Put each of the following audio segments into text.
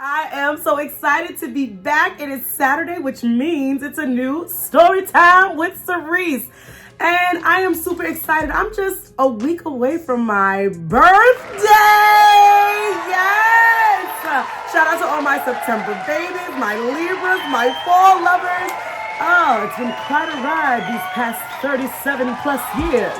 I am so excited to be back. It is Saturday, which means it's a new story time with Sirece. And I am super excited. I'm just a week away from my birthday. Yes! Shout out to all my September babies, my Libras, my fall lovers. Oh, it's been quite a ride these past 37 plus years.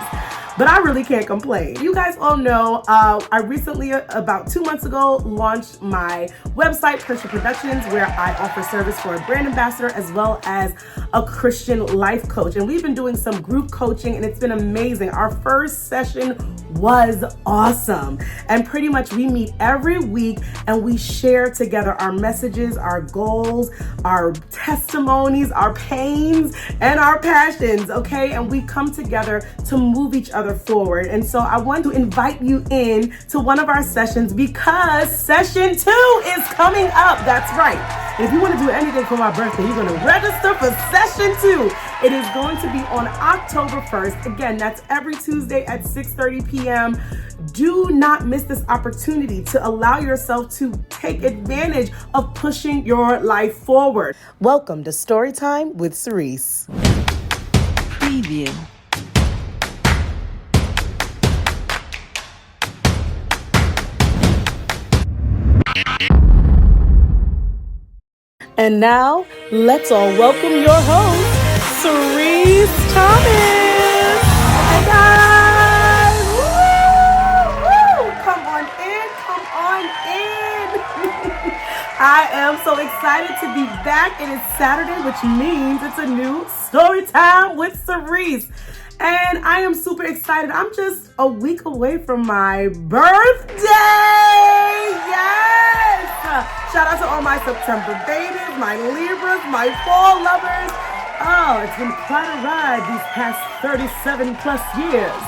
But I really can't complain. You guys all know I recently, about 2 months ago, launched my website, Christian Productions, where I offer service for a brand ambassador as well as a Christian life coach. And we've been doing some group coaching and it's been amazing. Our first session was awesome. And pretty much we meet every week and we share together our messages, our goals, our testimonies, our pains, and our passions, okay? And we come together to move each other forward. And so I want to invite you in to one of our sessions because session 2 is coming up. That's right. And if you want to do anything for my birthday, you're going to register for session 2. It is going to be on October 1st. Again, that's every Tuesday at 6:30 p.m. Do not miss this opportunity to allow yourself to take advantage of pushing your life forward. Welcome to Storytime with Sirece. Preview. And now, let's all welcome your host, Sirece Thomas. Hey guys! Woo! Come on in, come on in. I am so excited to be back. It is Saturday, which means it's a new story time with Sirece. And I am super excited. I'm just a week away from my birthday. Yes! Shout out to all my September babies, my Libras, my fall lovers. Oh, it's been quite a ride these past 37 plus years.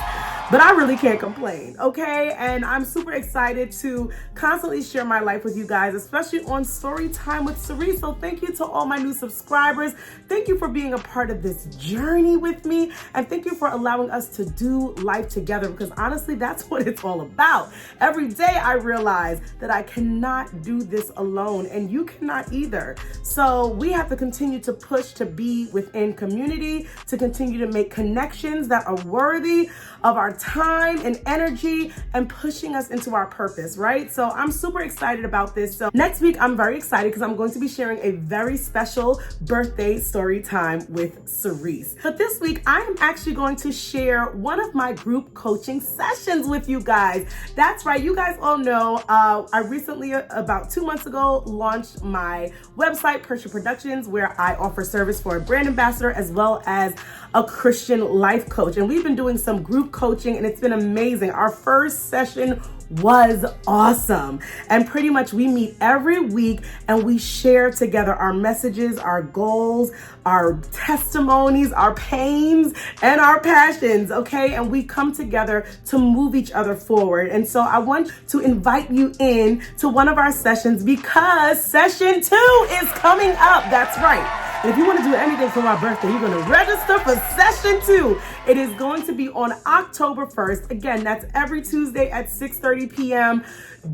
But I really can't complain, okay? And I'm super excited to constantly share my life with you guys, especially on Storytime with Sirece. So thank you to all my new subscribers. Thank you for being a part of this journey with me. And thank you for allowing us to do life together because honestly, that's what it's all about. Every day I realize that I cannot do this alone and you cannot either. So we have to continue to push to be within community, to continue to make connections that are worthy of our time and energy and pushing us into our purpose, right? So I'm super excited about this. So next week, I'm very excited because I'm going to be sharing a very special birthday story time with Sirece. But this week, I am actually going to share one of my group coaching sessions with you guys. That's right. You guys all know I recently, about 2 months ago, launched my website, Christian Productions, where I offer service for a brand ambassador as well as a Christian life coach. And we've been doing some group coaching and it's been amazing. Our first session was awesome. And pretty much we meet every week and we share together our messages, our goals, our testimonies, our pains, and our passions, okay? And we come together to move each other forward. And so I want to invite you in to one of our sessions because session 2 is coming up. That's right. And if you want to do anything for my birthday, you're going to register for session 2. It is going to be on October 1st. Again, that's every Tuesday at 6:30 p.m.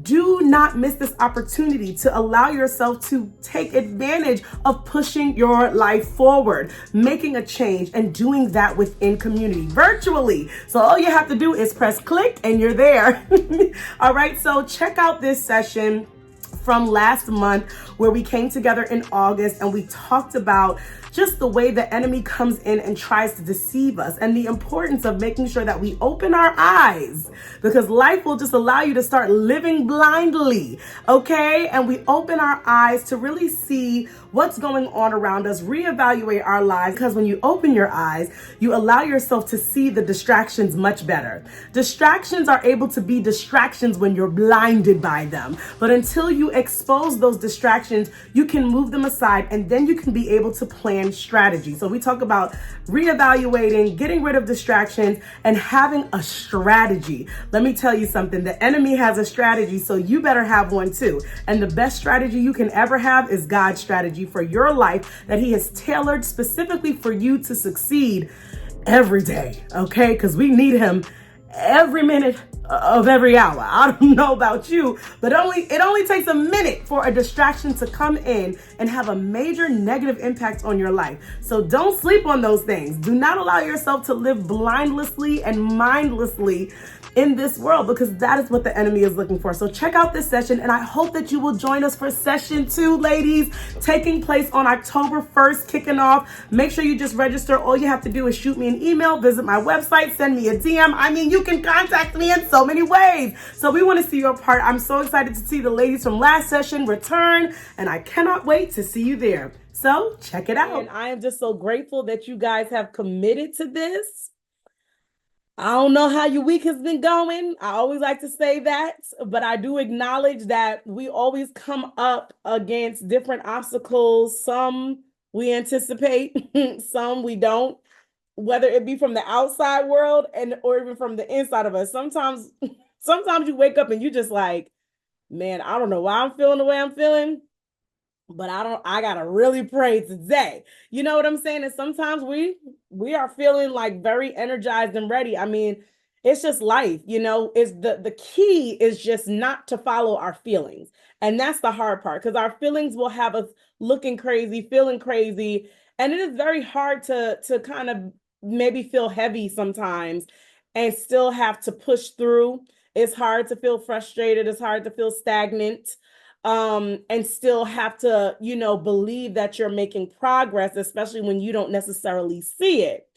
Do not miss this opportunity to allow yourself to take advantage of pushing your life forward, making a change, and doing that within community virtually. So all you have to do is press click and you're there. All right, so check out this session from last month where we came together in August and we talked about just the way the enemy comes in and tries to deceive us and the importance of making sure that we open our eyes because life will just allow you to start living blindly, okay? And we open our eyes to really see what's going on around us, reevaluate our lives, because when you open your eyes, you allow yourself to see the distractions much better. Distractions are able to be distractions when you're blinded by them. But until you expose those distractions, you can move them aside and then you can be able to plan strategy. So we talk about reevaluating, getting rid of distractions, and having a strategy. Let me tell you something. The enemy has a strategy, so you better have one too. And the best strategy you can ever have is God's strategy for your life that he has tailored specifically for you to succeed every day, okay? Because we need him every minute of every hour. I don't know about you, but it only takes a minute for a distraction to come in and have a major negative impact on your life. So don't sleep on those things. Do not allow yourself to live blindlessly and mindlessly in this world, because that is what the enemy is looking for. So check out this session, and I hope that you will join us for session 2, ladies, taking place on October 1st, kicking off. Make sure you just register. All you have to do is shoot me an email, visit my website, send me a DM. I mean, you can contact me in so many ways. So we want to see you a part. I'm so excited to see the ladies from last session return, and I cannot wait to see you there. So check it out. And I am just so grateful that you guys have committed to this. I don't know how your week has been going. I always like to say that, but I do acknowledge that we always come up against different obstacles. Some we anticipate, some we don't, whether it be from the outside world or even from the inside of us. Sometimes you wake up and you just like, man, I don't know why I'm feeling the way I'm feeling, but I gotta really pray today. You know what I'm saying? And sometimes we are feeling like very energized and ready. I mean, it's just life, is the key is just not to follow our feelings. And that's the hard part, because our feelings will have us looking crazy, feeling crazy. And it is very hard to kind of maybe feel heavy sometimes and still have to push through. It's hard to feel frustrated. It's hard to feel stagnant. And still have to, believe that you're making progress, especially when you don't necessarily see it.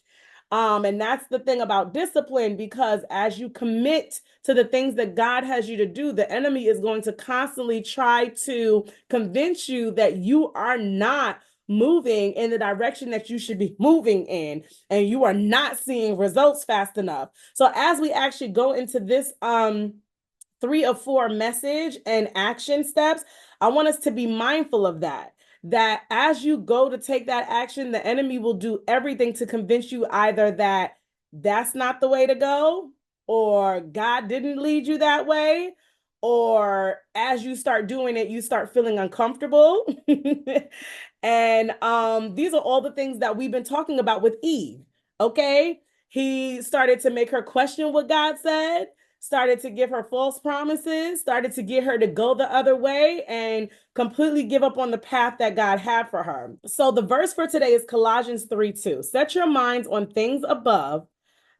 And that's the thing about discipline, because as you commit to the things that God has you to do, the enemy is going to constantly try to convince you that you are not moving in the direction that you should be moving in, and you are not seeing results fast enough. So as we actually go into this, 3 of 4 message and action steps, I want us to be mindful of that as you go to take that action, the enemy will do everything to convince you either that that's not the way to go, or God didn't lead you that way, or as you start doing it, you start feeling uncomfortable. And these are all the things that we've been talking about with Eve, okay? He started to make her question what God said, started to give her false promises, started to get her to go the other way and completely give up on the path that God had for her. So the verse for today is Colossians 3:2. Set your minds on things above,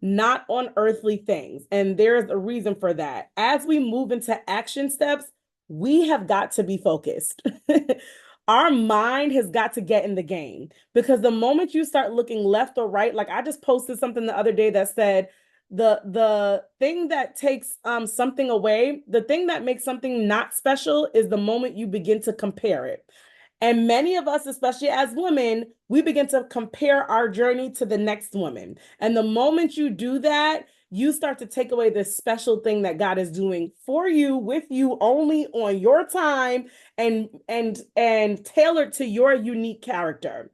not on earthly things. And there's a reason for that. As we move into action steps, we have got to be focused. Our mind has got to get in the game, because the moment you start looking left or right, like I just posted something the other day that said, the thing that takes something away, the thing that makes something not special is the moment you begin to compare it. And many of us, especially as women, we begin to compare our journey to the next woman. And the moment you do that, you start to take away this special thing that God is doing for you, with you, only on your time, and tailored to your unique character.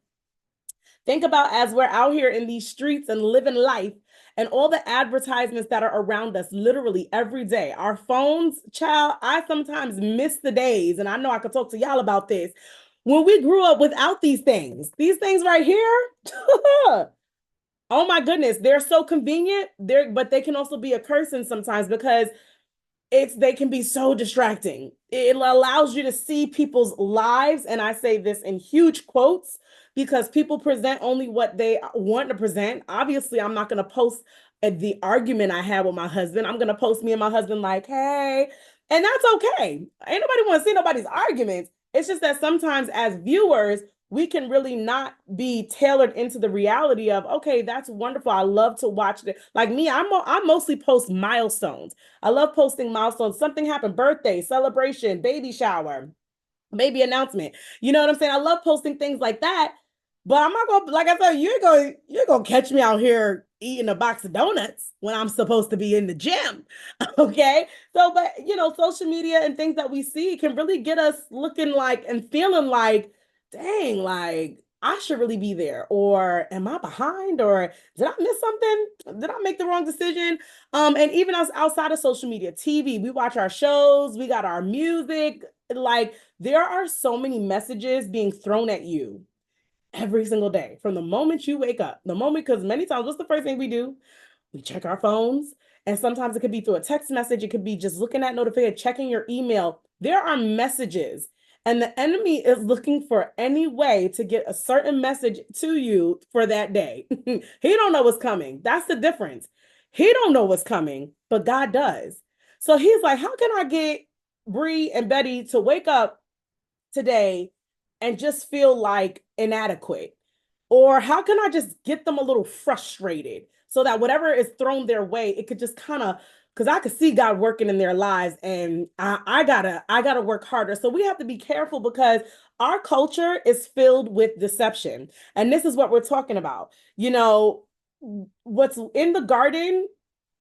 Think about as we're out here in these streets and living life, and all the advertisements that are around us literally every day. Our phones, child, I sometimes miss the days, and I know I could talk to y'all about this, when we grew up without these things right here. Oh my goodness, they're so convenient, but they can also be a curse sometimes, because they can be so distracting. It allows you to see people's lives, and I say this in huge quotes, because people present only what they want to present. Obviously, I'm not going to post the argument I had with my husband. I'm going to post me and my husband like, hey, and that's okay. Ain't nobody want to see nobody's arguments. It's just that sometimes as viewers, we can really not be tailored into the reality of, okay, that's wonderful. I love to watch it. Like me, I mostly post milestones. I love posting milestones. Something happened, birthday, celebration, baby shower, baby announcement. You know what I'm saying? I love posting things like that. But I'm not gonna, like I said, you're gonna catch me out here eating a box of donuts when I'm supposed to be in the gym. Okay. So, but social media and things that we see can really get us looking like and feeling like, dang, like I should really be there, or am I behind, or did I miss something? Did I make the wrong decision? And even us outside of social media, TV, we watch our shows, we got our music. Like there are so many messages being thrown at you every single day from the moment you wake up, because many times, what's the first thing we do? We check our phones, And sometimes it could be through a text message. It could be just looking at notification, checking your email. There are messages, and the enemy is looking for any way to get a certain message to you for that day. He don't know what's coming. That's the difference. He don't know what's coming, but God does. So he's like, how can I get Bree and Betty to wake up today and just feel like inadequate? Or how can I just get them a little frustrated so that whatever is thrown their way, it could just kind of, because I could see God working in their lives, and I gotta work harder. So we have to be careful because our culture is filled with deception. And this is what we're talking about. You know, what's in the garden,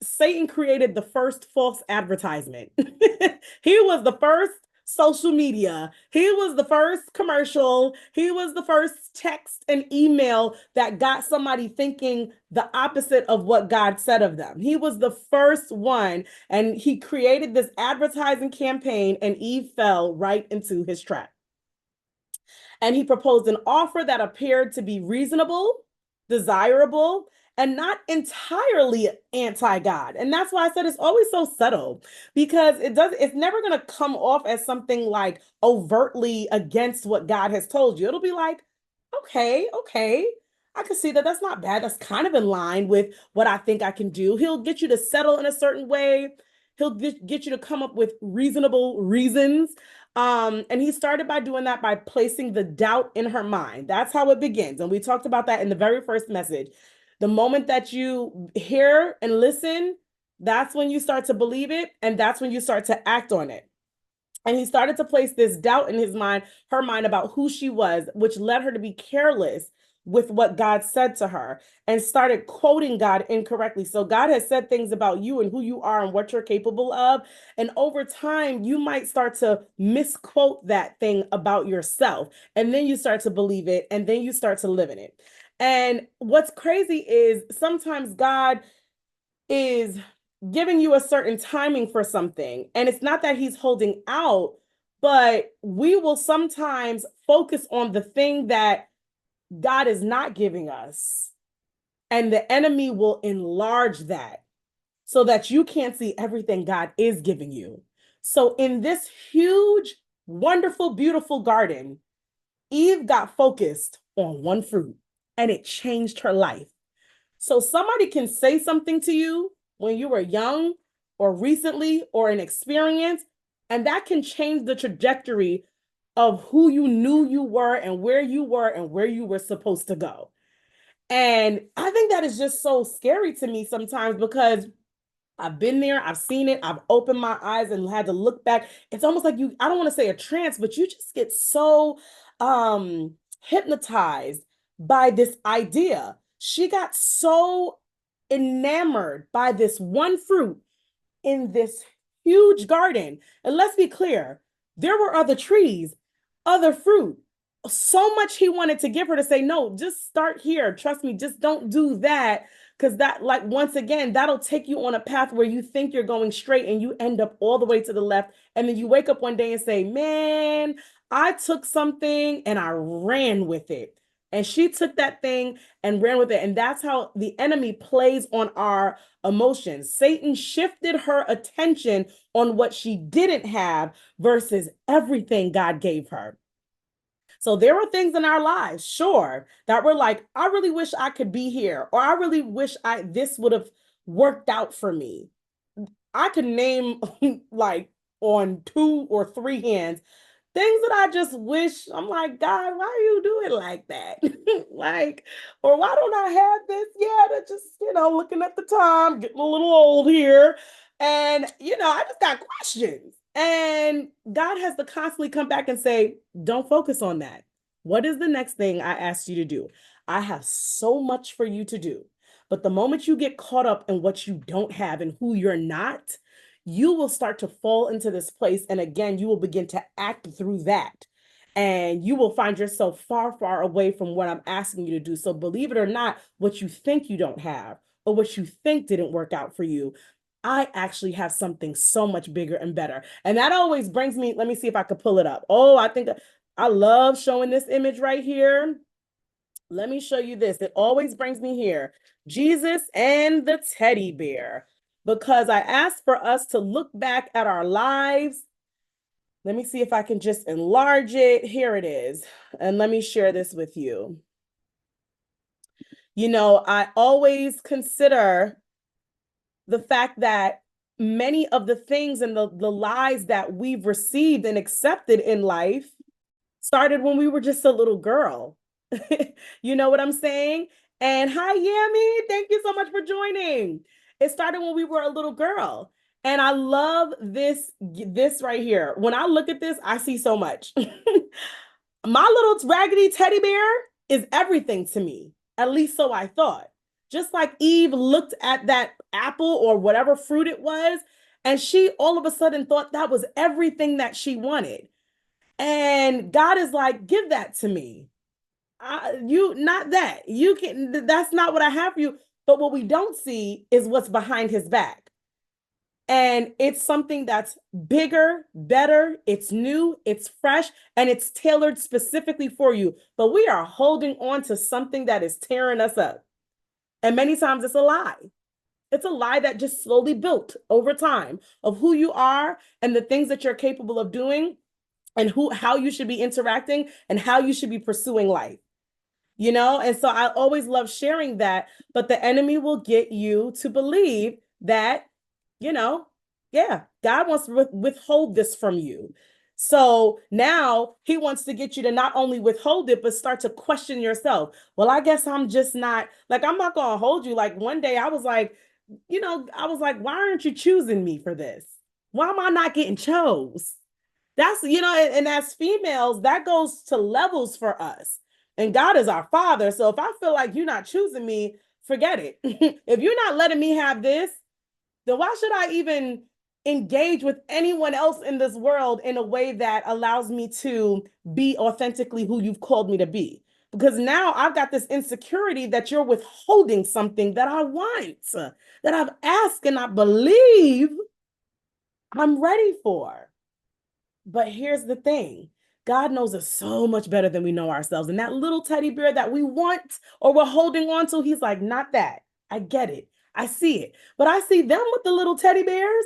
Satan created the first false advertisement. He was the first social media. He was the first commercial. He was the first text and email that got somebody thinking the opposite of what God said of them. He was the first one, and he created this advertising campaign, and Eve fell right into his trap. And he proposed an offer that appeared to be reasonable, desirable, and not entirely anti-God. And that's why I said it's always so subtle, because it's never going to come off as something like overtly against what God has told you. It'll be like, okay, I can see that that's not bad. That's kind of in line with what I think I can do. He'll get you to settle in a certain way. He'll get you to come up with reasonable reasons. And he started by doing that by placing the doubt in her mind. That's how it begins. And we talked about that in the very first message. The moment that you hear and listen, that's when you start to believe it, and that's when you start to act on it. And he started to place this doubt in her mind about who she was, which led her to be careless with what God said to her and started quoting God incorrectly. So God has said things about you and who you are and what you're capable of. And over time, you might start to misquote that thing about yourself. And then you start to believe it, and then you start to live in it. And what's crazy is sometimes God is giving you a certain timing for something. And it's not that he's holding out, but we will sometimes focus on the thing that God is not giving us. And the enemy will enlarge that so that you can't see everything God is giving you. So in this huge, wonderful, beautiful garden, Eve got focused on one fruit, and it changed her life. So somebody can say something to you when you were young or recently or an experience, and that can change the trajectory of who you knew you were and where you were supposed to go. And I think that is just so scary to me sometimes, because I've been there, I've seen it, I've opened my eyes and had to look back. It's almost like I don't want to say a trance, but you just get so hypnotized by this idea. She got so enamored by this one fruit in this huge garden. And let's be clear, there were other trees, other fruit. So much he wanted to give her to say, no, just start here. Trust me, just don't do that. Because that, like, once again, that'll take you on a path where you think you're going straight and you end up all the way to the left. And then you wake up one day and say, man, I took something and I ran with it. And she took that thing and ran with it. And that's how the enemy plays on our emotions. Satan shifted her attention on what she didn't have versus everything God gave her. So there are things in our lives, sure, that we're like, I really wish I could be here, or I really wish this would have worked out for me. I could name like on 2 or 3 hands things that I just wish. I'm like, God, why are you doing like that? Like, or why don't I have this? Yeah, that just, looking at the time, getting a little old here. And, I just got questions. And God has to constantly come back and say, don't focus on that. What is the next thing I asked you to do? I have so much for you to do. But the moment you get caught up in what you don't have and who you're not, you will start to fall into this place. And again, you will begin to act through that. And you will find yourself far, far away from what I'm asking you to do. So believe it or not, what you think you don't have or what you think didn't work out for you, I actually have something so much bigger and better. And that always brings me, let me see if I could pull it up. Oh, I think I love showing this image right here. Let me show you this. It always brings me here. Jesus and the teddy bear. because I asked for us to look back at our lives. Let me see if I can just enlarge it. Here it is. And let me share this with you. You know, I always consider the fact that many of the things and the lies that we've received and accepted in life started when we were just a little girl. You know what I'm saying? And hi, Yami. Thank you so much for joining. It started when we were a little girl. And I love this right here. When I look at this, I see so much. My little raggedy teddy bear is everything to me. At least so I thought. Just like Eve looked at that apple or whatever fruit it was, and she all of a sudden thought that was everything that she wanted. And God is like, give that to me. Not that. You can, that's not what I have for you. But what we don't see is what's behind his back. And it's something that's bigger, better, it's new, it's fresh, and it's tailored specifically for you. But we are holding on to something that is tearing us up. And many times it's a lie. It's a lie that just slowly built over time of who you are and the things that you're capable of doing and how you should be interacting and how you should be pursuing life. You know, and so I always love sharing that, but the enemy will get you to believe that, you know, yeah, God wants to withhold this from you. So now he wants to get you to not only withhold it, but start to question yourself. Well, I guess I'm just not, like, I'm not going to hold you. Like one day I was like, you know, I was like, why aren't you choosing me for this? Why am I not getting chose? That's, you know, and as females, that goes to levels for us. And God is our father. So if I feel like you're not choosing me, forget it. If you're not letting me have this, then why should I even engage with anyone else in this world in a way that allows me to be authentically who you've called me to be? Because now I've got this insecurity that you're withholding something that I want, that I've asked and I believe I'm ready for. But here's the thing. God knows us so much better than we know ourselves. And that little teddy bear that we want or we're holding on to, he's like, not that. I get it. I see it. But I see them with the little teddy bears.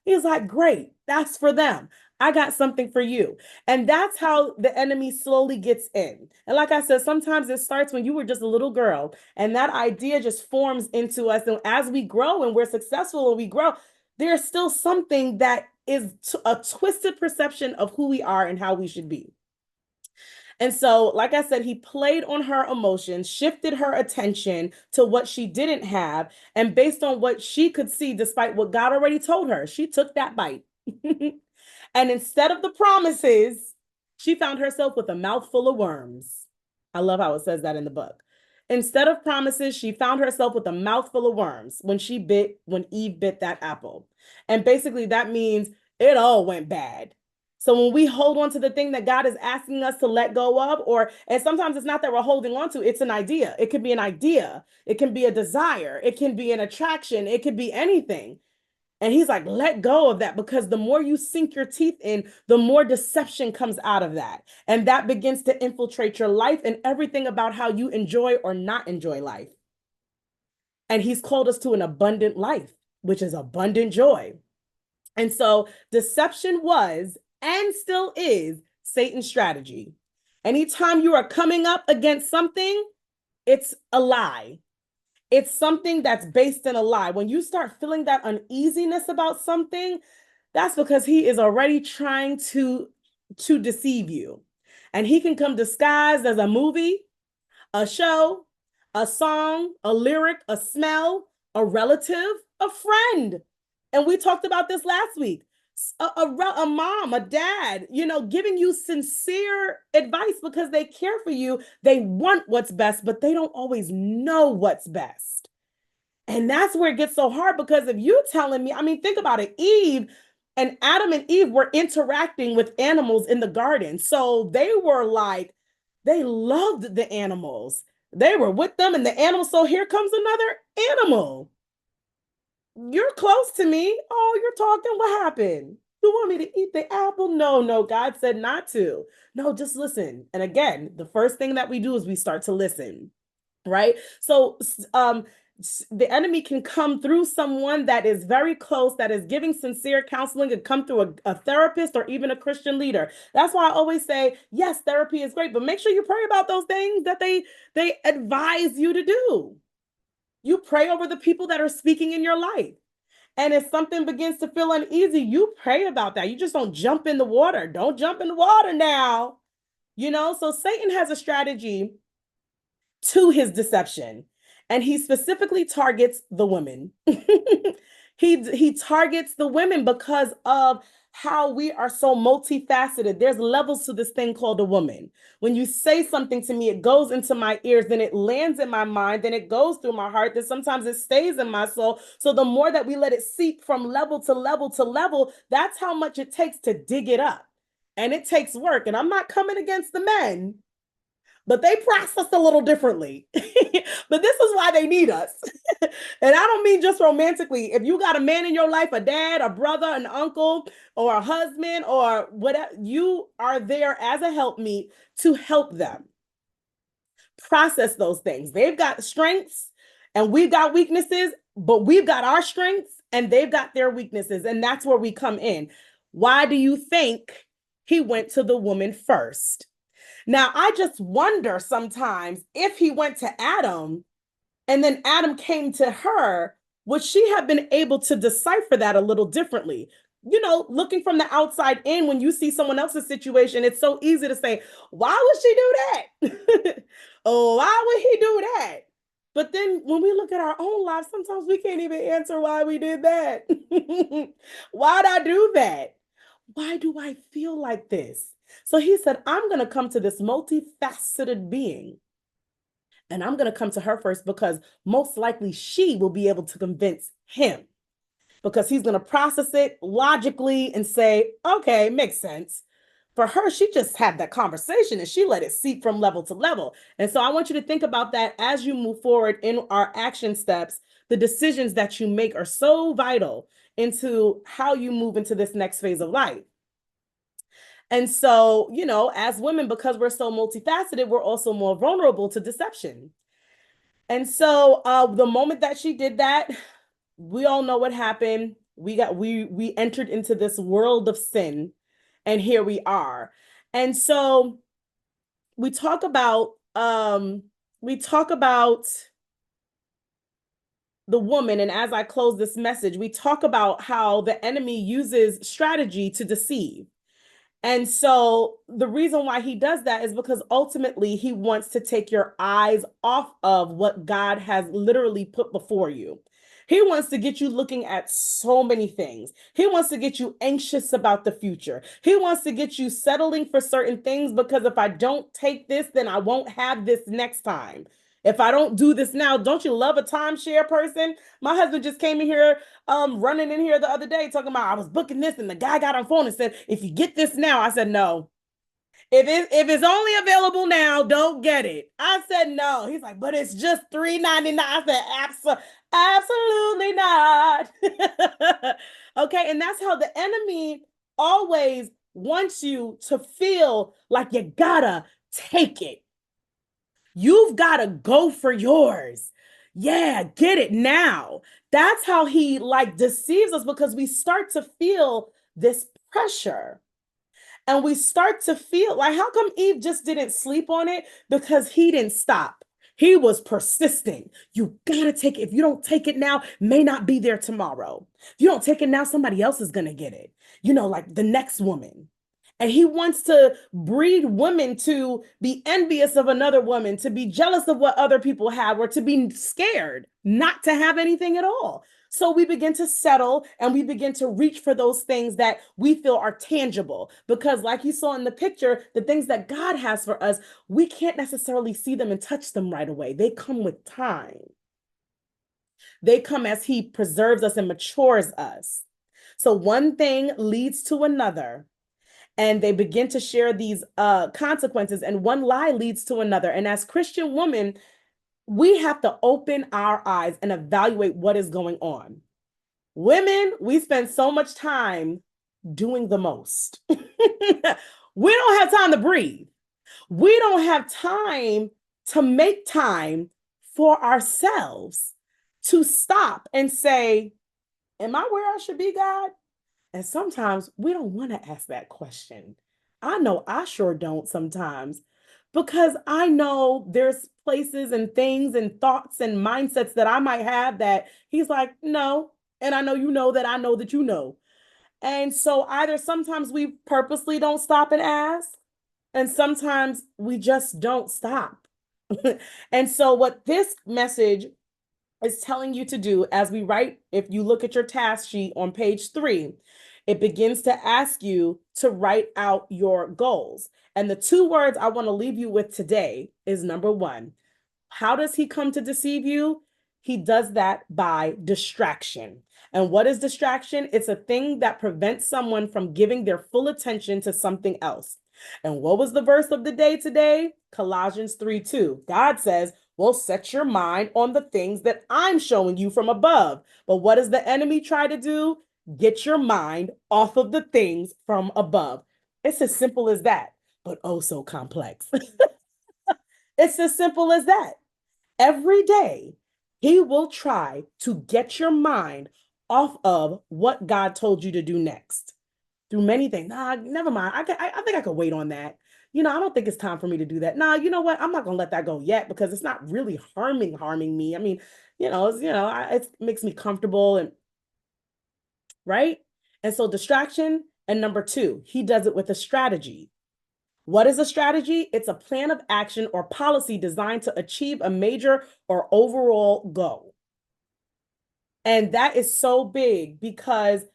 He's like, great. That's for them. I got something for you. And that's how the enemy slowly gets in. And like I said, sometimes it starts when you were just a little girl and that idea just forms into us. And as we grow and we're successful and we grow, there's still something that is a twisted perception of who we are and how we should be. And so, like I said, he played on her emotions, shifted her attention to what she didn't have. And based on what she could see, despite what God already told her, she took that bite. And instead of the promises, she found herself with a mouthful of worms. I love how it says that in the book. Instead of promises, she found herself with a mouthful of worms when Eve bit that apple. And basically that means it all went bad. So when we hold on to the thing that God is asking us to let go of, and sometimes it's not that we're holding on to, it's an idea. It could be an idea. It can be a desire. It can be an attraction. It could be anything. And he's like, let go of that, because the more you sink your teeth in, the more deception comes out of that. And that begins to infiltrate your life and everything about how you enjoy or not enjoy life. And he's called us to an abundant life, which is abundant joy. And so deception was and still is Satan's strategy. Anytime you are coming up against something, it's a lie. It's something that's based in a lie. When you start feeling that uneasiness about something, that's because he is already trying to deceive you. And he can come disguised as a movie, a show, a song, a lyric, a smell, a relative, a friend. And we talked about this last week. A mom, a dad, you know, giving you sincere advice because they care for you. They want what's best, but they don't always know what's best. And that's where it gets so hard, because if you're telling me, I mean, think about it. Adam and Eve were interacting with animals in the garden. So they were like, they loved the animals. They were with them and the animals. So here comes another animal. You're close to me. Oh, you're talking. What happened? You want me to eat the apple? No, God said not to. No, just listen. And again, the first thing that we do is we start to listen, right? So the enemy can come through someone that is very close, that is giving sincere counseling, and come through a therapist or even a Christian leader. That's why I always say, yes, therapy is great, but make sure you pray about those things that they advise you to do. You pray over the people that are speaking in your life. And if something begins to feel uneasy, you pray about that. You just don't jump in the water. Don't jump in the water now. So Satan has a strategy to his deception, and he specifically targets the women. he targets the women because of how we are so multifaceted. There's levels to this thing called a woman. When you say something to me, it goes into my ears, then it lands in my mind, then it goes through my heart, then sometimes it stays in my soul. So the more that we let it seep from level to level to level, that's how much it takes to dig it up. And it takes work. And I'm not coming against the men, but they process a little differently. But this is why they need us. And I don't mean just romantically. If you got a man in your life, a dad, a brother, an uncle, or a husband, or whatever, you are there as a helpmeet to help them process those things. They've got strengths and we've got weaknesses, but we've got our strengths and they've got their weaknesses. And that's where we come in. Why do you think he went to the woman first? Now, I just wonder sometimes if he went to Adam and then Adam came to her, would she have been able to decipher that a little differently? Looking from the outside in, when you see someone else's situation, it's so easy to say, why would she do that? Oh, why would he do that? But then when we look at our own lives, sometimes we can't even answer why we did that. Why'd I do that? Why do I feel like this? So he said, I'm going to come to this multifaceted being. And I'm going to come to her first because most likely she will be able to convince him, because he's going to process it logically and say, okay, makes sense. For her, she just had that conversation and she let it seep from level to level. And so I want you to think about that as you move forward in our action steps. The decisions that you make are so vital into how you move into this next phase of life. And so, as women, because we're so multifaceted, we're also more vulnerable to deception. And so the moment that she did that, we all know what happened. We entered into this world of sin, and here we are. And so we talk about the woman, and as I close this message, we talk about how the enemy uses strategy to deceive. And so the reason why he does that is because ultimately he wants to take your eyes off of what God has literally put before you. He wants to get you looking at so many things. He wants to get you anxious about the future. He wants to get you settling for certain things, because if I don't take this, then I won't have this next time. If I don't do this now, don't you love a timeshare person? My husband just came in here, running in here the other day talking about, I was booking this and the guy got on phone and said, if you get this now, I said, no. If it's only available now, don't get it. I said, no. He's like, but it's just $3.99. I said, absolutely not. Okay. And that's how the enemy always wants you to feel like you gotta take it. You've got to go for yours. Yeah, get it now. That's how he deceives us, because we start to feel this pressure. And we start to feel like, how come Eve just didn't sleep on it? Because he didn't stop. He was persisting. You gotta take it. If you don't take it now, may not be there tomorrow. If you don't take it now, somebody else is gonna get it. Like the next woman. And he wants to breed women to be envious of another woman, to be jealous of what other people have, or to be scared not to have anything at all. So we begin to settle and we begin to reach for those things that we feel are tangible, because like you saw in the picture, the things that God has for us, we can't necessarily see them and touch them right away. They come with time. They come as he preserves us and matures us. So one thing leads to another, and they begin to share these consequences, and one lie leads to another. And as Christian women, we have to open our eyes and evaluate what is going on. Women, we spend so much time doing the most. We don't have time to breathe. We don't have time to make time for ourselves. to stop and say, am I where I should be, God? And sometimes we don't want to ask that question. I know I sure don't sometimes, because I know there's places and things and thoughts and mindsets that I might have that he's like, no. And I know you know that I know that you know. And so either sometimes we purposely don't stop and ask, and sometimes we just don't stop. And so what this message is telling you to do, as we write, if you look at your task sheet on page 3, it begins to ask you to write out your goals. And the 2 words I want to leave you with today is, number 1, how does he come to deceive you? He does that by distraction. And what is distraction? It's a thing that prevents someone from giving their full attention to something else. And what was the verse of the day today? Colossians 3:2. God says, well, set your mind on the things that I'm showing you from above. But what does the enemy try to do? Get your mind off of the things from above. It's as simple as that, but oh so complex. It's as simple as that. Every day, he will try to get your mind off of what God told you to do next through many things. Nah, never mind. I think I could wait on that. I don't think it's time for me to do that. Nah, you know what? I'm not gonna let that go yet, because it's not really harming me. I mean, it makes me comfortable, and right. And so distraction. And number 2, he does it with a strategy. What is a strategy? It's a plan of action or policy designed to achieve a major or overall goal. And that is so big, because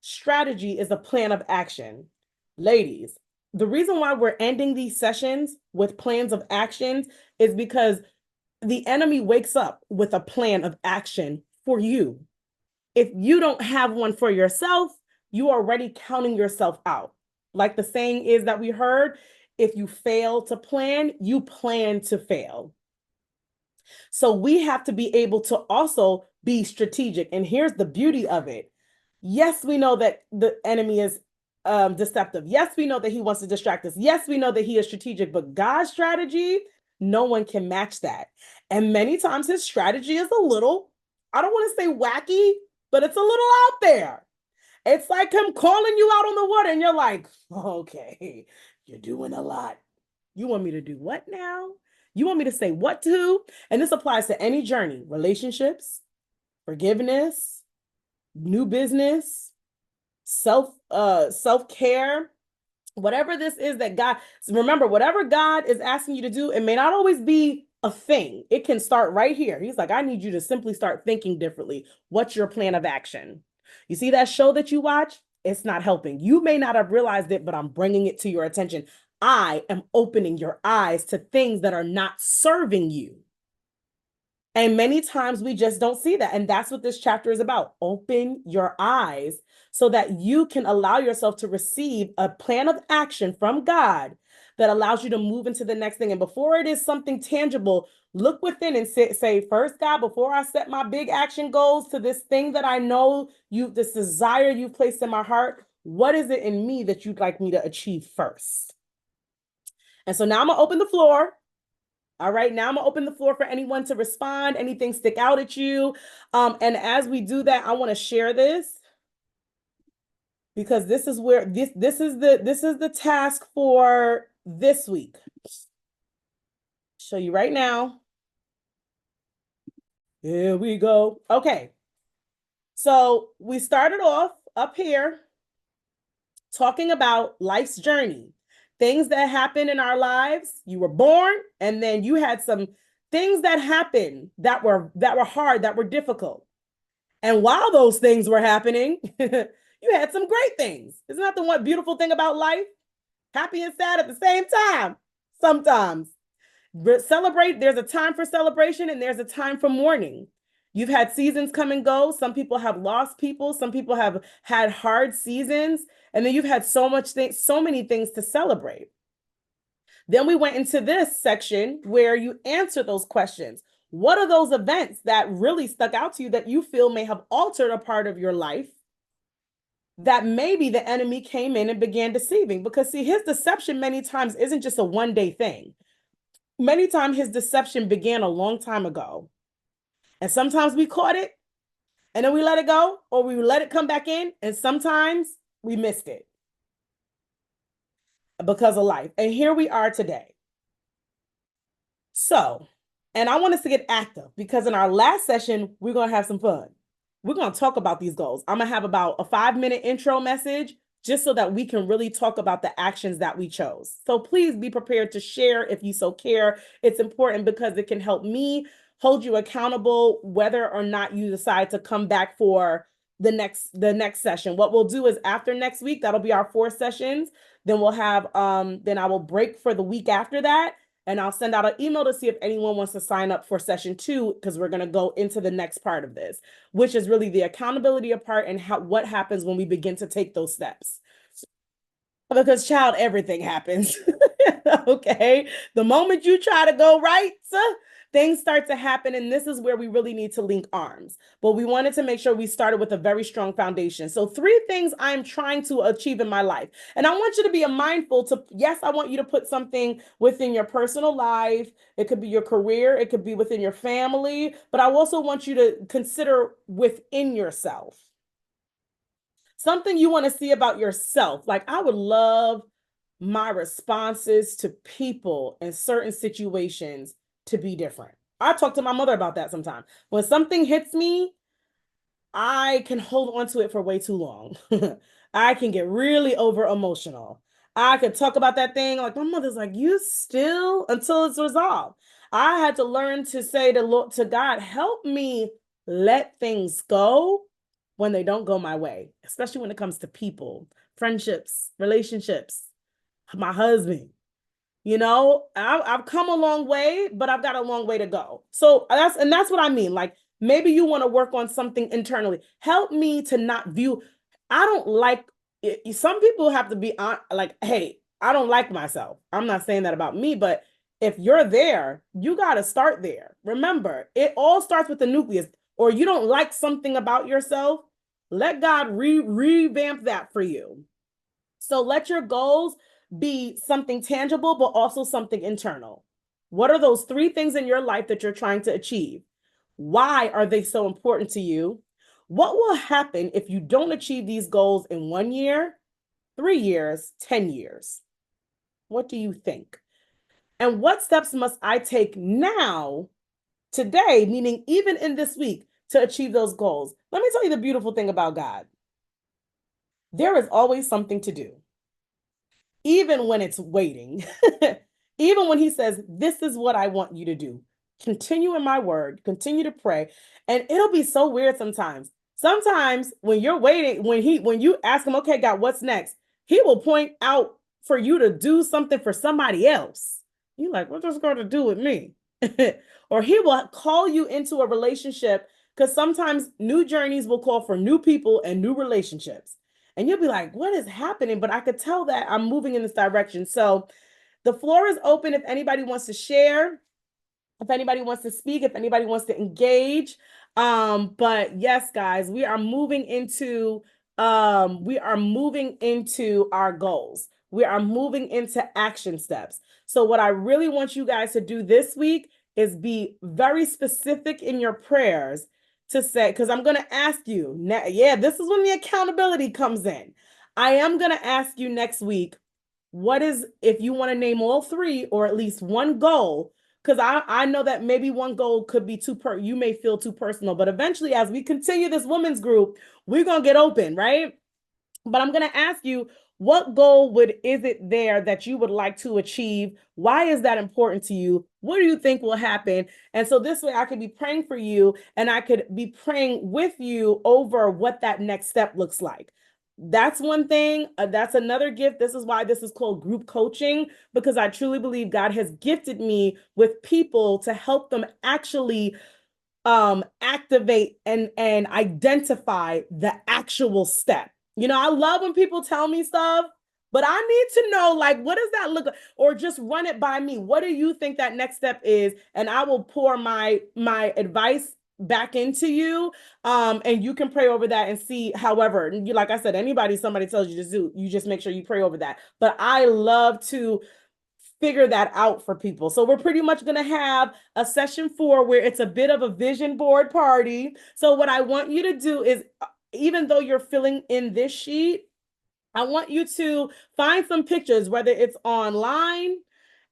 strategy is a plan of action. Ladies, the reason why we're ending these sessions with plans of actions is because the enemy wakes up with a plan of action for you. If you don't have one for yourself, you are already counting yourself out. Like the saying is that we heard, if you fail to plan, you plan to fail. So we have to be able to also be strategic. And here's the beauty of it. Yes, we know that the enemy is deceptive. Yes, we know that he wants to distract us. Yes, we know that he is strategic, but God's strategy, no one can match that. And many times his strategy is a little, I don't want to say wacky, but it's a little out there. It's like him calling you out on the water, and you're like, okay, you're doing a lot. You want me to do what now? You want me to say what to? And this applies to any journey: relationships, forgiveness, new business, self-care, whatever this is that God, remember, whatever God is asking you to do, it may not always be a thing. It can start right here. He's like, I need you to simply start thinking differently. What's your plan of action? You see that show that you watch? It's not helping. You may not have realized it, but I'm bringing it to your attention. I am opening your eyes to things that are not serving you. And many times we just don't see that. And that's what this chapter is about. Open your eyes so that you can allow yourself to receive a plan of action from God that allows you to move into the next thing. And before it is something tangible, look within and say, first, God, before I set my big action goals to this thing that I know this desire you've placed in my heart, what is it in me that you'd like me to achieve first? And so now I'm going to open the floor. All right, now I'm gonna open the floor for anyone to respond, anything stick out at you. And as we do that, I want to share this, because this is where this is the task for this week. Show you right now. Here we go. Okay. So we started off up here talking about life's journey. Things that happen in our lives. You were born, and then you had some things that happened that were hard, that were difficult. And while those things were happening, you had some great things. Isn't that the one beautiful thing about life? Happy and sad at the same time. Sometimes. Celebrate. There's a time for celebration, and there's a time for mourning. You've had seasons come and go. Some people have lost people. Some people have had hard seasons. And then you've had so many things to celebrate. Then we went into this section where you answer those questions. What are those events that really stuck out to you that you feel may have altered a part of your life that maybe the enemy came in and began deceiving? Because see, his deception many times isn't just a one-day thing. Many times his deception began a long time ago. And sometimes we caught it and then we let it go, or we let it come back in, and sometimes we missed it because of life. And here we are today. So, and I want us to get active because in our last session, we're going to have some fun. We're going to talk about these goals. I'm going to have about a 5-minute intro message just so that we can really talk about the actions that we chose. So please be prepared to share if you so care. It's important because it can help me hold you accountable whether or not you decide to come back for the next session. What we'll do is after next week, that'll be our 4 sessions. Then we'll have then I will break for the week after that. And I'll send out an email to see if anyone wants to sign up for session 2, because we're going to go into the next part of this, which is really the accountability part and what happens when we begin to take those steps. Because child, everything happens. Okay. The moment you try to go right, things start to happen. And this is where we really need to link arms. But we wanted to make sure we started with a very strong foundation. So 3 things I'm trying to achieve in my life. And I want you to be mindful to, yes, I want you to put something within your personal life. It could be your career. It could be within your family. But I also want you to consider within yourself. Something you want to see about yourself. Like, I would love my responses to people in certain situations to be different. I talk to my mother about that sometimes. When something hits me, I can hold on to it for way too long. I can get really over emotional. I could talk about that thing like my mother's like, you still, until it's resolved. I had to learn to say to God, help me let things go when they don't go my way, especially when it comes to people, friendships, relationships, my husband. You know, I've come a long way, but I've got a long way to go. So that's what I mean. Like, maybe you want to work on something internally. Help me to not view. I don't like it. Some people have to be on, like, hey, I don't like myself. I'm not saying that about me, but if you're there, you got to start there. Remember, it all starts with the nucleus. Or you don't like something about yourself, let God revamp that for you. So let your goals be something tangible, but also something internal. What are those 3 things in your life that you're trying to achieve? Why are they so important to you? What will happen if you don't achieve these goals in 1 year, 3 years, 10 years? What do you think? And what steps must I take now, today, meaning even in this week, to achieve those goals? Let me tell you the beautiful thing about God. There is always something to do. Even when it's waiting, even when he says, this is what I want you to do. Continue in my word, continue to pray. And it'll be so weird sometimes. Sometimes when you're waiting, when you ask him, okay, God, what's next? He will point out for you to do something for somebody else. You're like, what's this going to do with me? Or he will call you into a relationship, because sometimes new journeys will call for new people and new relationships. And you'll be like, what is happening? But I could tell that I'm moving in this direction. So the floor is open if anybody wants to share, if anybody wants to speak, if anybody wants to engage. But yes, guys, we are moving into our goals. We are moving into action steps. So what I really want you guys to do this week is be very specific in your prayers to say, because I'm going to ask you, yeah, this is when the accountability comes in. I am going to ask you next week, what is, if you want to name all 3 or at least one goal, because I know that maybe one goal could be you may feel too personal, but eventually as we continue this women's group, we're going to get open, right? But I'm going to ask you, what goal is it there that you would like to achieve? Why is that important to you? What do you think will happen? And so this way I could be praying for you, and I could be praying with you over what that next step looks like. That's one thing. That's another gift. This is why this is called group coaching, because I truly believe God has gifted me with people to help them actually activate and identify the actual step. You know, I love when people tell me stuff, but I need to know, like, what does that look like? Or just run it by me. What do you think that next step is? And I will pour my advice back into you. And you can pray over that and see, however, you, like I said, somebody tells you to do, you just make sure you pray over that. But I love to figure that out for people. So we're pretty much going to have a session 4 where it's a bit of a vision board party. So what I want you to do is, even though you're filling in this sheet, I want you to find some pictures, whether it's online,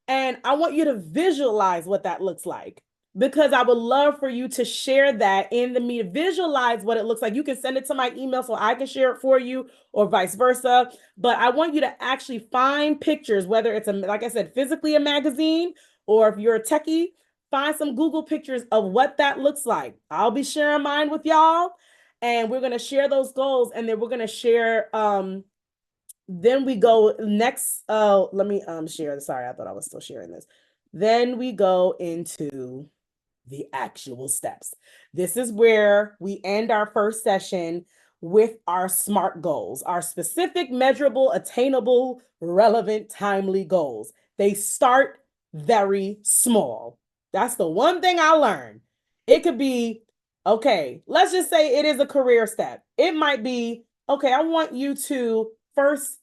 and I want you to visualize what that looks like, because I would love for you to share that in the media. Visualize what it looks like. You can send it to my email so I can share it for you, or vice versa. But I want you to actually find pictures, whether it's, like I said, physically a magazine, or if you're a techie, find some Google pictures of what that looks like. I'll be sharing mine with y'all, and we're going to share those goals, and then we're going to share then we go next. Let me share. Sorry, I thought I was still sharing this. Then we go into the actual steps. This is where we end our first session with our SMART goals, our specific, measurable, attainable, relevant, timely goals. They start very small. That's the one thing I learned. It could be, okay, let's just say it is a career step. It might be, okay, I want you to first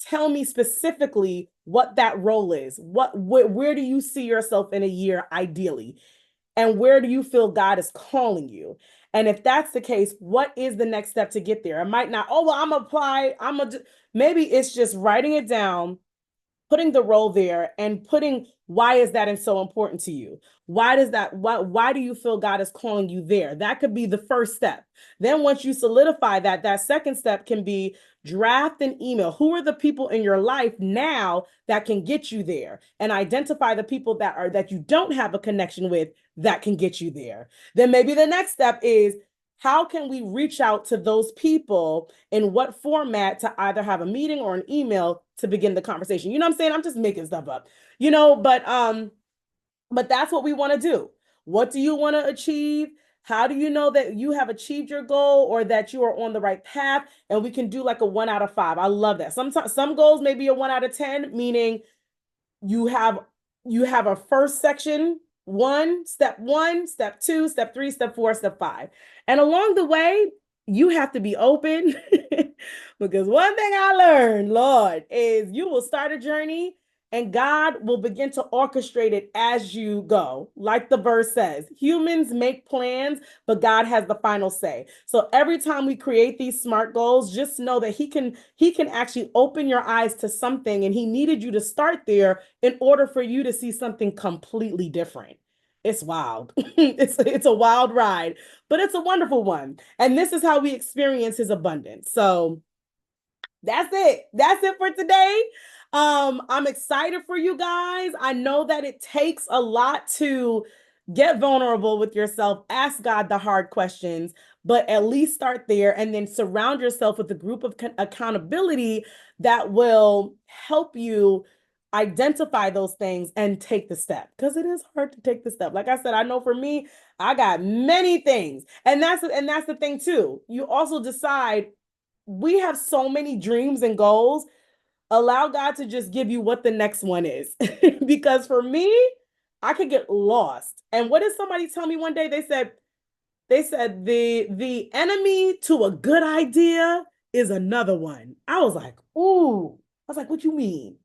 tell me specifically what that role is. Where do you see yourself in a year ideally? And where do you feel God is calling you? And if that's the case, what is the next step to get there? It might not, oh, well, I'm apply. Maybe it's just writing it down, putting the role there, and putting why is that so important to you? Why do you feel God is calling you there? That could be the first step. Then once you solidify that, that second step can be draft an email. Who are the people in your life now that can get you there? And identify the people that you don't have a connection with that can get you there. Then maybe the next step is, how can we reach out to those people, in what format, to either have a meeting or an email to begin the conversation? You know what I'm saying? I'm just making stuff up, but that's what we want to do. What do you want to achieve? How do you know that you have achieved your goal, or that you are on the right path? And we can do like a 1 out of 5. I love that. Sometimes some goals may be a 1 out of 10, meaning you have a first section, step 2, step 3, step 4, step 5. And along the way, you have to be open because one thing I learned, Lord, is you will start a journey and God will begin to orchestrate it as you go. Like the verse says, humans make plans, but God has the final say. So every time we create these SMART goals, just know that he can actually open your eyes to something, and he needed you to start there in order for you to see something completely different. It's wild. It's a wild ride, but it's a wonderful one. And this is how we experience his abundance. So that's it. That's it for today. I'm excited for you guys. I know that it takes a lot to get vulnerable with yourself, ask God the hard questions, but at least start there, and then surround yourself with a group of accountability that will help you identify those things and take the step, because it is hard to take the step. Like I said, I know for me, I got many things, and that's the thing too. You also decide, we have so many dreams and goals. Allow God to just give you what the next one is. Because for me, I could get lost. And what did somebody tell me one day? They said the enemy to a good idea is another one. I was like, ooh. I was like, what you mean?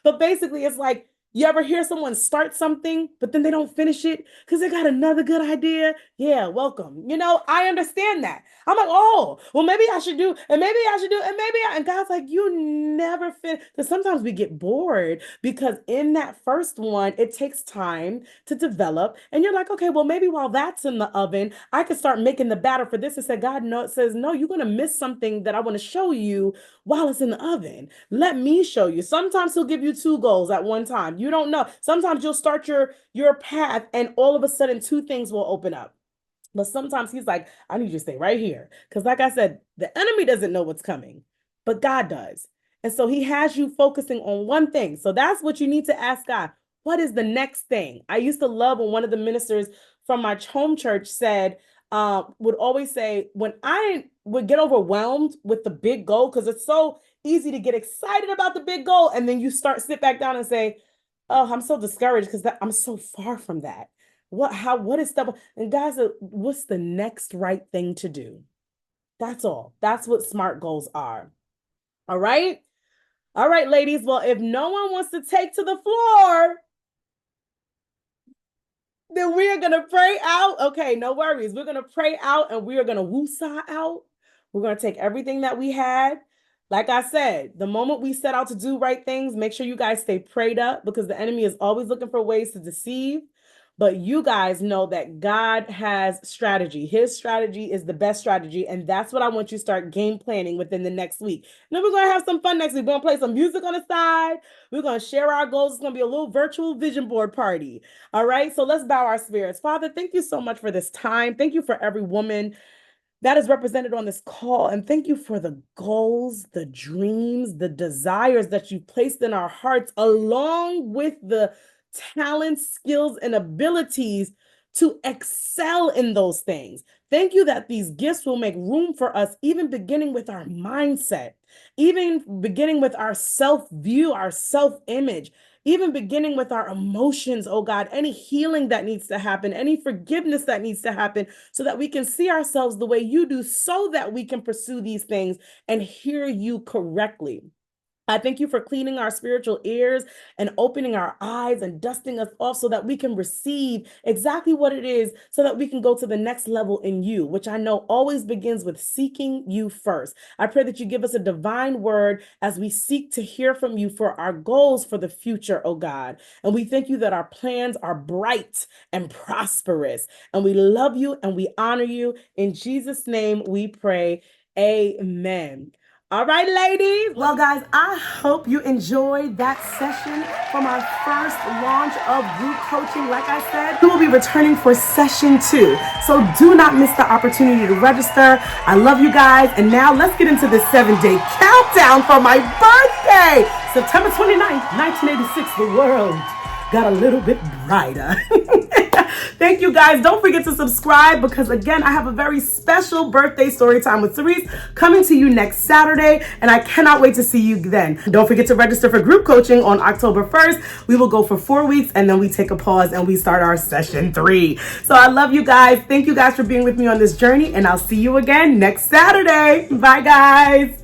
But basically, it's like, you ever hear someone start something, but then they don't finish it because they got another good idea? Yeah, welcome. I understand that. I'm like, oh, well, maybe I should do, and maybe I should do, and and God's like, you never finish. Because sometimes we get bored, because in that first one, it takes time to develop. And you're like, okay, well, maybe while that's in the oven, I could start making the batter for this. And say, God, no, it says, no, you're going to miss something that I want to show you while it's in the oven. Let me show you. Sometimes he'll give you 2 goals at one time. You don't know. Sometimes you'll start your path, and all of a sudden 2 things will open up. But sometimes he's like, I need you to stay right here. Because like I said, the enemy doesn't know what's coming, but God does. And so he has you focusing on one thing. So that's what you need to ask God. What is the next thing? I used to love when one of the ministers from my home church would always say, when I would get overwhelmed with the big goal, because it's so easy to get excited about the big goal, and then you sit back down and say, oh, I'm so discouraged because I'm so far from that. What is step? And God said, what's the next right thing to do? That's all. That's what SMART goals are. All right. All right, ladies. Well, if no one wants to take to the floor, then we are going to pray out. Okay, no worries. We're going to pray out and we are going to woosah out. We're going to take everything that we had. Like I said, the moment we set out to do right things, make sure you guys stay prayed up because the enemy is always looking for ways to deceive. But you guys know that God has strategy. His strategy is the best strategy. And that's what I want you to start game planning within the next week. And then we're going to have some fun next week. We're going to play some music on the side. We're going to share our goals. It's going to be a little virtual vision board party. All right. So let's bow our spirits. Father, thank you so much for this time. Thank you for every woman that is represented on this call. And thank you for the goals, the dreams, the desires that you placed in our hearts, along with the talents, skills, and abilities to excel in those things. Thank you that these gifts will make room for us, even beginning with our mindset, even beginning with our self-view, our self-image, even beginning with our emotions, oh God, any healing that needs to happen, any forgiveness that needs to happen, so that we can see ourselves the way you do, so that we can pursue these things and hear you correctly. I thank you for cleaning our spiritual ears and opening our eyes and dusting us off so that we can receive exactly what it is, so that we can go to the next level in you, which I know always begins with seeking you first. I pray that you give us a divine word as we seek to hear from you for our goals for the future, oh God. And we thank you that our plans are bright and prosperous. And we love you and we honor you. In Jesus' name we pray. Amen. All right, ladies. Well, guys, I hope you enjoyed that session from our first launch of group coaching. Like I said, we will be returning for session 2. So do not miss the opportunity to register. I love you guys. And now let's get into the 7-day countdown for my birthday. September 29th, 1986, the world got a little bit brighter. Thank you guys. Don't forget to subscribe because, again, I have a very special birthday story time with Sirece coming to you next Saturday, and I cannot wait to see you then. Don't forget to register for group coaching on October 1st. We will go for 4 weeks, and then we take a pause and we start our session 3. So I love you guys. Thank you guys for being with me on this journey, and I'll see you again next Saturday. Bye, guys.